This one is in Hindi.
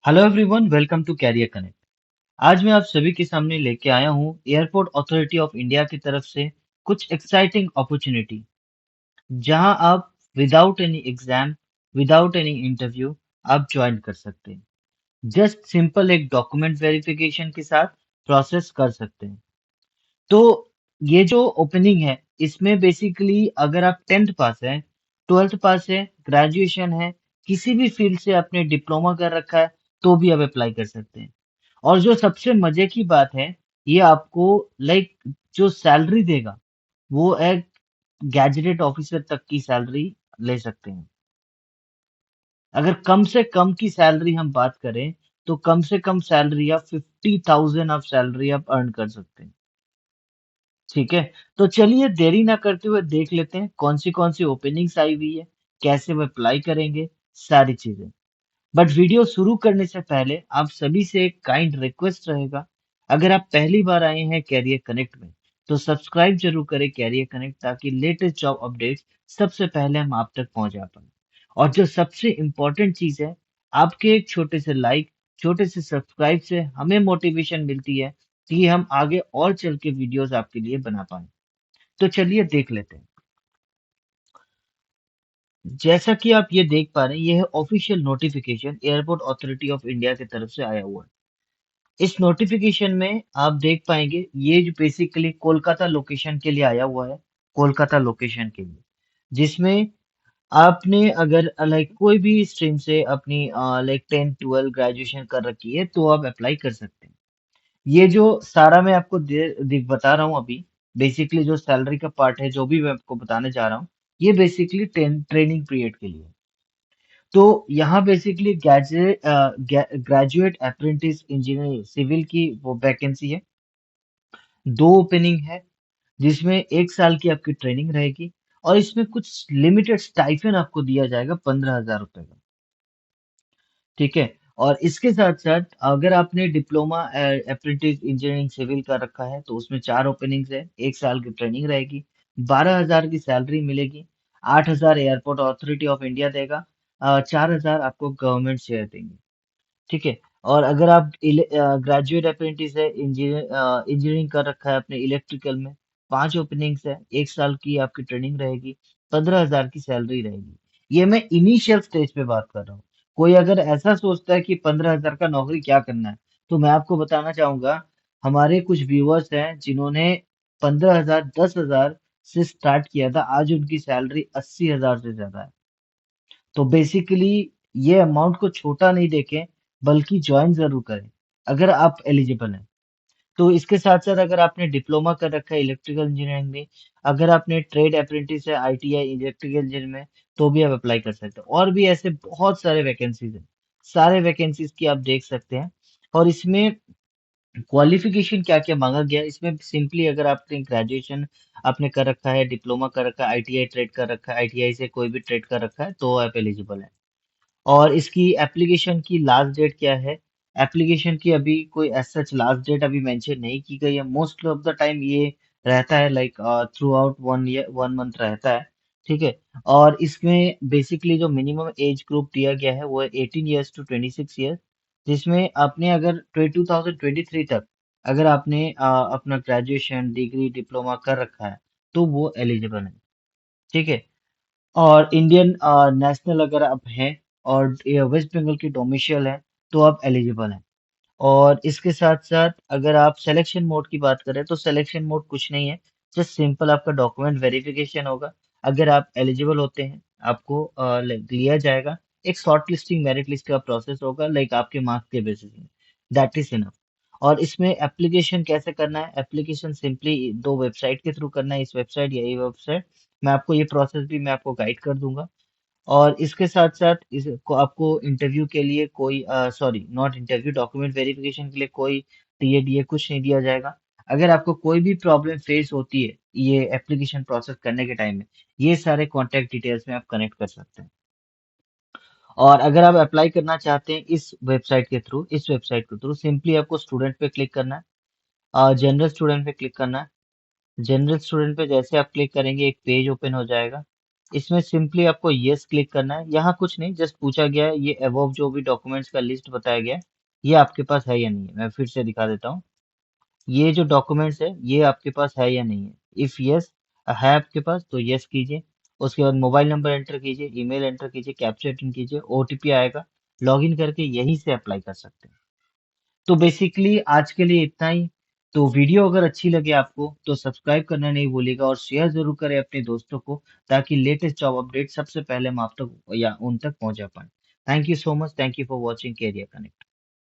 Hello everyone, welcome to career connect. आज मैं आप सभी के सामने लेके आया हूँ एयरपोर्ट अथॉरिटी ऑफ इंडिया की तरफ से कुछ एक्साइटिंग अपॉर्चुनिटी, जहां आप without any exam, without any interview आप ज्वाइन कर सकते हैं। जस्ट सिंपल एक डॉक्यूमेंट वेरिफिकेशन के साथ प्रोसेस कर सकते हैं। तो ये जो ओपनिंग है, इसमें बेसिकली अगर आप 10th पास है, 12th पास है, ग्रेजुएशन है, किसी भी फील्ड से आपने डिप्लोमा कर रखा है, तो भी आप अप्लाई कर सकते हैं। और जो सबसे मजे की बात है, ये आपको लाइक जो सैलरी देगा, वो एक गैजेटेड ऑफिसर तक की सैलरी ले सकते हैं। अगर कम से कम की सैलरी हम बात करें, तो कम से कम सैलरी आप 50,000 आप सैलरी आप अर्न कर सकते हैं। ठीक है, तो चलिए देरी ना करते हुए देख लेते हैं कौन सी ओपनिंग्स आई हुई है, कैसे वो अप्लाई करेंगे, सारी चीजें। बट वीडियो शुरू करने से पहले आप सभी से एक काइंड रिक्वेस्ट रहेगा। अगर आप पहली बार आए हैं कैरियर कनेक्ट में, तो सब्सक्राइब जरूर करें कैरियर कनेक्ट, ताकि लेटेस्ट जॉब अपडेट्स सबसे पहले हम आप तक पहुंचा पाए। और जो सबसे इम्पोर्टेंट चीज है, आपके एक छोटे से लाइक, छोटे से सब्सक्राइब से हमें मोटिवेशन मिलती है कि हम आगे और चल के वीडियोस आपके लिए बना पाए। तो चलिए देख लेते हैं। जैसा कि आप ये देख पा रहे हैं, ये है official notification airport authority of India की तरफ से आया हुआ है। इस नोटिफिकेशन में आप देख पाएंगे, ये जो बेसिकली कोलकाता लोकेशन के लिए आया हुआ है, कोलकाता लोकेशन के लिए, जिसमें आपने अगर लाइक कोई भी स्ट्रीम से अपनी लाइक 10 12 ग्रेजुएशन कर रखी है, तो आप अप्लाई कर सकते हैं। ये जो सारा मैं आपको बता रहा हूँ अभी, बेसिकली जो सैलरी का पार्ट है, जो भी मैं आपको बताने जा रहा हूँ, ये बेसिकली ट्रेनिंग पीरियड के लिए है। तो यहाँ basically graduate apprentice engineer civil की वो वैकेंसी है। दो ओपनिंग है, जिसमें 1 साल की आपकी ट्रेनिंग रहेगी, और इसमें कुछ लिमिटेड स्टाइफन आपको दिया जाएगा, 15,000 रुपए का। ठीक है। और इसके साथ साथ अगर आपने डिप्लोमा अप्रेंटिस इंजीनियरिंग सिविल का रखा है, तो उसमें 4 ओपनिंग्स है, 1 साल की ट्रेनिंग रहेगी, 12,000 की सैलरी मिलेगी, 8,000 एयरपोर्ट अथॉरिटी ऑफ इंडिया देगा, 4,000 आपको गवर्नमेंट शेयर देंगे। ठीक है। और अगर आप ग्रेजुएट अप्रेंटिस है, इंजीनियरिंग कर रखा है अपने इलेक्ट्रिकल में, 5 ओपनिंग्स है, 1 साल की आपकी ट्रेनिंग रहेगी, 15,000 की सैलरी रहेगी। ये मैं इनिशियल स्टेज पे बात कर रहा हूँ। कोई अगर ऐसा सोचता है कि 15,000 का नौकरी क्या करना है, तो मैं आपको बताना चाहूंगा, हमारे कुछ व्यूअर्स हैं जिन्होंने 15,000 10,000 से स्टार्ट किया था, आज उनकी सैलरी 80,000 से ज्यादा है। तो बेसिकली ये अमाउंट को छोटा नहीं देखें, बल्कि ज्वाइन जरूर करें अगर आप एलिजिबल हैं। तो इसके साथ साथ अगर आपने डिप्लोमा कर रखा है इलेक्ट्रिकल इंजीनियरिंग में, अगर आपने ट्रेड अप्रेंटिस है आईटीआई इलेक्ट्रिकल इंजीनियरिंग में, तो भी आप अप्लाई कर सकते हैं। और भी ऐसे बहुत सारे वैकेंसीज हैं, सारे वैकेंसीज की आप देख सकते हैं। और इसमें क्वालिफिकेशन क्या क्या मांगा गया है, इसमें सिंपली अगर आपने ग्रेजुएशन आपने कर रखा है, डिप्लोमा कर रखा है, आईटीआई ट्रेड कर रखा है, आईटीआई से कोई भी ट्रेड कर रखा है, तो आप एलिजिबल है। और इसकी एप्लीकेशन की लास्ट डेट क्या है? एप्लीकेशन की अभी कोई एज सच लास्ट डेट अभी मेंशन नहीं की गई है। मोस्ट ऑफ द टाइम ये रहता है like through out 1 year 1 month रहता है। ठीक है। और इसमें बेसिकली जो मिनिमम एज ग्रुप दिया गया है, वो है 18 ईयर्स to 26 ईयर्स, जिसमें आपने अगर 2023 तक अगर आपने अपना ग्रेजुएशन डिग्री डिप्लोमा कर रखा है, तो वो एलिजिबल है। ठीक है। और इंडियन नेशनल अगर आप हैं, और ये वेस्ट बंगाल की डोमिसाइल है, तो आप एलिजिबल हैं। और इसके साथ साथ अगर आप सिलेक्शन मोड की बात करें, तो सिलेक्शन मोड कुछ नहीं है, जस्ट सिंपल आपका डॉक्यूमेंट वेरिफिकेशन होगा। अगर आप एलिजिबल होते हैं, आपको लिया जाएगा। एक शॉर्ट लिस्टिंग मेरिट लिस्ट का प्रोसेस होगा, लाइक आपके मार्क्स के बेसिस में। That is enough. और इसमें एप्लीकेशन कैसे करना है? एप्लीकेशन सिंपली दो वेबसाइट के थ्रू करना है, इस वेबसाइट या ये वेबसाइट। मैं आपको ये प्रोसेस भी मैं आपको गाइड कर दूंगा। और इसके साथ साथ इसको आपको इंटरव्यू के लिए कोई sorry not interview, document verification के लिए कोई टीए कुछ नहीं दिया जाएगा। अगर आपको कोई भी प्रॉब्लम फेस होती है ये एप्लीकेशन प्रोसेस करने के टाइम में, ये सारे कॉन्टैक्ट डिटेल्स में आप कनेक्ट कर सकते हैं। और अगर आप अप्लाई करना चाहते हैं इस वेबसाइट के थ्रू सिंपली आपको स्टूडेंट पे क्लिक करना है, जनरल स्टूडेंट पे क्लिक करना है। जनरल स्टूडेंट पे जैसे आप क्लिक करेंगे, एक पेज ओपन हो जाएगा। इसमें सिंपली आपको यस क्लिक करना है। यहाँ कुछ नहीं, जस्ट पूछा गया है ये अबव जो भी डॉक्यूमेंट्स का लिस्ट बताया गया है, ये आपके पास है या नहीं है। मैं फिर से दिखा देता हूँ। ये जो डॉक्यूमेंट्स है ये आपके पास है या नहीं है। इफ यस है आपके पास तो यस कीजिए। उसके बाद मोबाइल नंबर एंटर कीजिए, ईमेल एंटर कीजिए, कैप्चा एंटर कीजिए, ओटीपी आएगा। लॉगिन करके यहीं से अप्लाई कर सकते हैं। तो बेसिकली आज के लिए इतना ही। तो वीडियो अगर अच्छी लगे आपको तो सब्सक्राइब करना नहीं भूलिएगा और शेयर जरूर करें अपने दोस्तों को, ताकि लेटेस्ट जॉब अपडेट सबसे पहले हम आप तक या उन तक पहुंचा पाए। Thank you so much. Thank you for watching career connect.